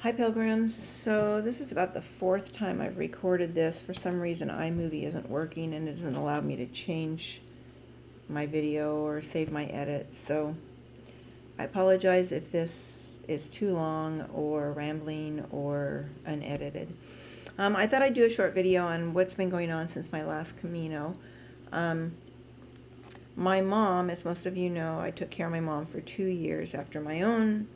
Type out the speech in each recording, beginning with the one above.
Hi Pilgrims. So this is about the fourth time I've recorded this. For some reason iMovie isn't working and it doesn't allow me to change my video or save my edits. So I apologize if this is too long or rambling or unedited. I thought I'd do a short video on what's been going on since my last Camino. Um, my mom, as most of you know, I took care of my mom for 2 years after my own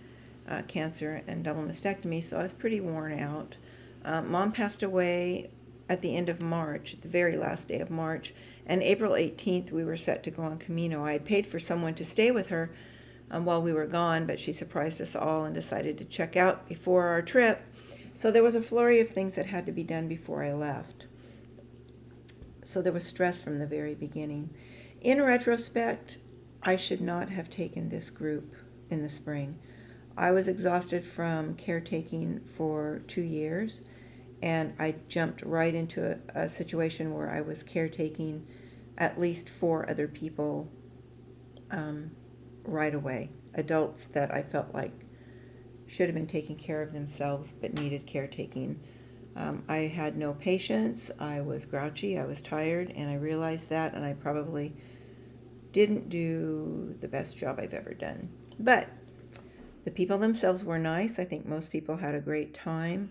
cancer and double mastectomy, so I was pretty worn out. Mom passed away at the end of March, the very last day of March, and April 18th we were set to go on Camino. I had paid for someone to stay with her while we were gone, but she surprised us all and decided to check out before our trip. So there was a flurry of things that had to be done before I left. So there was stress from the very beginning. In retrospect, I should not have taken this group in the spring. I was exhausted from caretaking for 2 years, and I jumped right into a situation where I was caretaking at least 4 other people right away. Adults that I felt like should have been taking care of themselves but needed caretaking. I had no patience, I was grouchy, I was tired, and I realized that, and I probably didn't do the best job I've ever done. But the people themselves were nice. I think most people had a great time.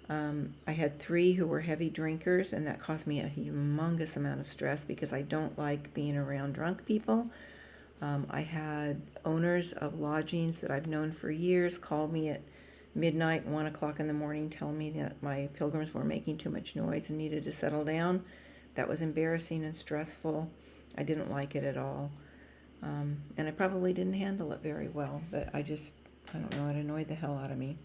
I had 3 who were heavy drinkers, and that caused me a humongous amount of stress because I don't like being around drunk people. I had owners of lodgings that I've known for years call me at midnight, 1 o'clock in the morning, telling me that my pilgrims were making too much noise and needed to settle down. That was embarrassing and stressful. I didn't like it at all. And I probably didn't handle it very well, but I don't know, it annoyed the hell out of me.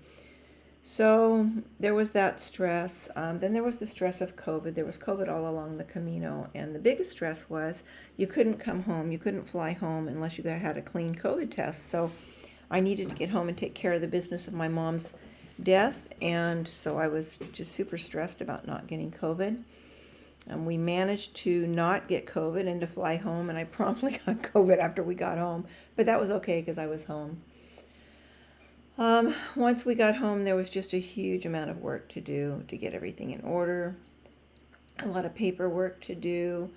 So there was that stress. Then there was the stress of COVID. There was COVID all along the Camino, and the biggest stress was you couldn't come home. You couldn't fly home unless you had a clean COVID test. So I needed to get home and take care of the business of my mom's death, and so I was just super stressed about not getting COVID. And we managed to not get COVID and to fly home, and I promptly got COVID after we got home, but that was okay because I was home. Once we got home, there was just a huge amount of work to do to get everything in order, a lot of paperwork to do,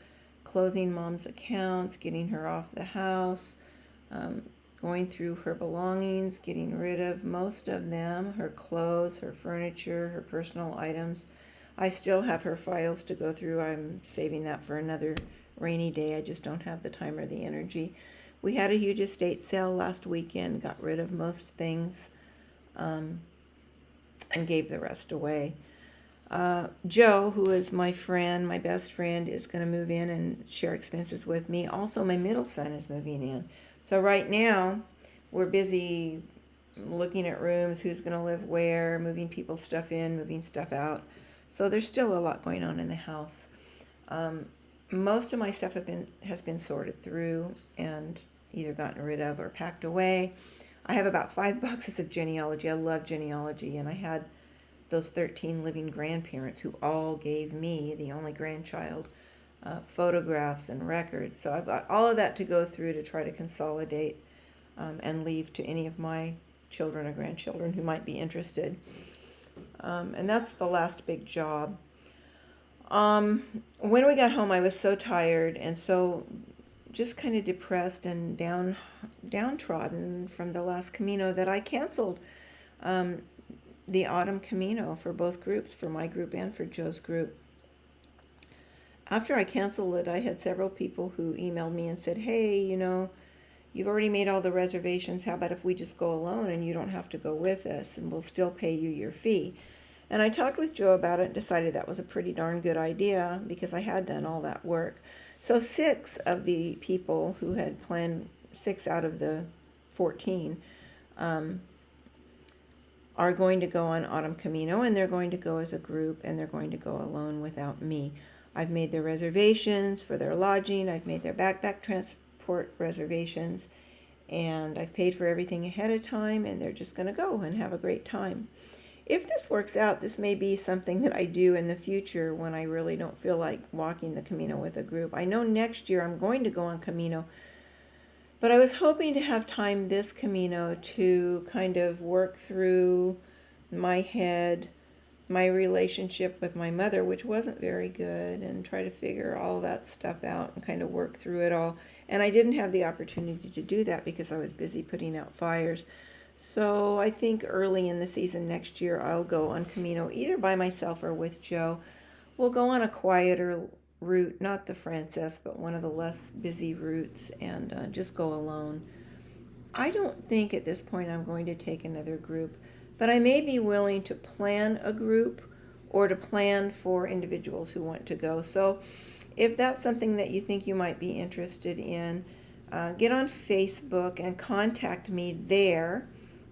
closing mom's accounts, getting her off the house, going through her belongings, getting rid of most of them, her clothes, her furniture, her personal items. I still have her files to go through. I'm saving that for another rainy day. I just don't have the time or the energy. We had a huge estate sale last weekend, got rid of most things, and gave the rest away. Joe, who is my friend, my best friend, is going to move in and share expenses with me. Also, my middle son is moving in. So right now, we're busy looking at rooms, who's going to live where, moving people's stuff in, moving stuff out. So there's still a lot going on in the house. Most of my stuff has been sorted through and either gotten rid of or packed away. I have about 5 boxes of genealogy. I love genealogy, and I had those 13 living grandparents who all gave me, the only grandchild, photographs and records. So I've got all of that to go through to try to consolidate and leave to any of my children or grandchildren who might be interested. And that's the last big job. When we got home, I was so tired and so just kind of depressed and downtrodden from the last Camino that I canceled the autumn Camino for both groups, for my group and for Joe's group. After I canceled it, I had several people who emailed me and said, hey, you've already made all the reservations. How about if we just go alone and you don't have to go with us, and we'll still pay you your fee? And I talked with Joe about it and decided that was a pretty darn good idea because I had done all that work. So 6 of the people who had planned, 6 out of the 14, are going to go on Autumn Camino, and they're going to go as a group, and they're going to go alone without me. I've made their reservations for their lodging. I've made their backpack transport reservations, and I've paid for everything ahead of time, and they're just going to go and have a great time. If this works out, this may be something that I do in the future when I really don't feel like walking the Camino with a group. I know next year I'm going to go on Camino, but I was hoping to have time this Camino to kind of work through my head, my relationship with my mother, which wasn't very good, and try to figure all that stuff out and kind of work through it all. And I didn't have the opportunity to do that because I was busy putting out fires. So I think early in the season next year, I'll go on Camino either by myself or with Joe. We'll go on a quieter route, not the Frances, but one of the less busy routes, and just go alone. I don't think at this point I'm going to take another group, but I may be willing to plan a group or to plan for individuals who want to go. So if that's something that you think you might be interested in, get on Facebook and contact me there.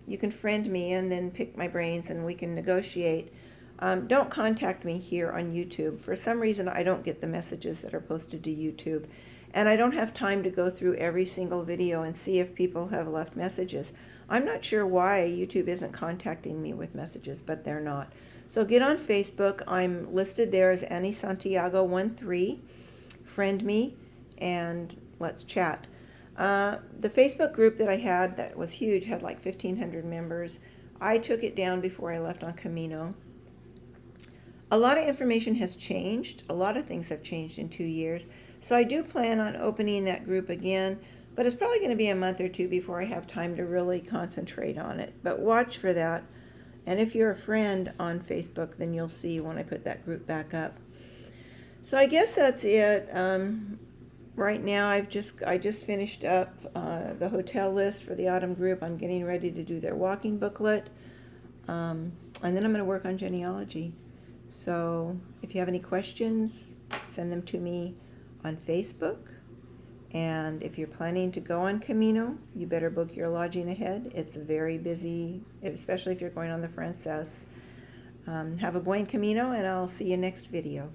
You can friend me and then pick my brains and we can negotiate. Don't contact me here on YouTube. For some reason, I don't get the messages that are posted to YouTube. And I don't have time to go through every single video and see if people have left messages. I'm not sure why YouTube isn't contacting me with messages, but they're not. So get on Facebook. I'm listed there as Annie Santiago 13. Friend me and let's chat. The Facebook group that I had that was huge, had like 1,500 members. I took it down before I left on Camino. A lot of information has changed. A lot of things have changed in 2 years. So I do plan on opening that group again, but it's probably going to be a month or two before I have time to really concentrate on it. But watch for that. And if you're a friend on Facebook, then you'll see when I put that group back up. So I guess that's it. Right now I just finished up the hotel list for the autumn group. I'm getting ready to do their walking booklet. And then I'm going to work on genealogy. So if you have any questions, send them to me on Facebook. And if you're planning to go on Camino, you better book your lodging ahead. It's very busy, especially if you're going on the Frances. Have a buen Camino, and I'll see you next video.